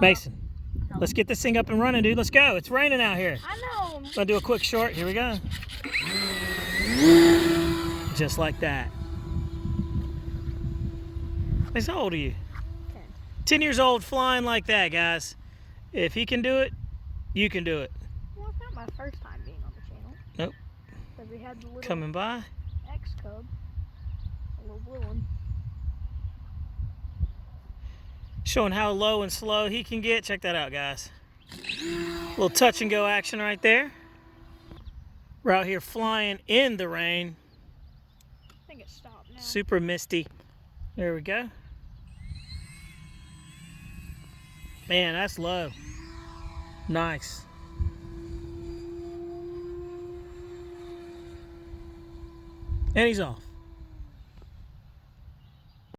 Mason, let's get this thing up and running, dude. Let's go. It's raining out here. I know. Gonna do a quick short. Here we go. Just like that. Mason, how old are you? 10. 10 years old, flying like that, guys. If he can do it, you can do it. Well, it's not my first time being on the channel. Nope. Because we had the little Coming by. X-Cub. A little blue one. Showing how low and slow he can get. Check that out, guys. Little touch and go action right there. We're out here flying in the rain. I think it stopped now. Super misty. There we go. Man, that's low. Nice. And he's off.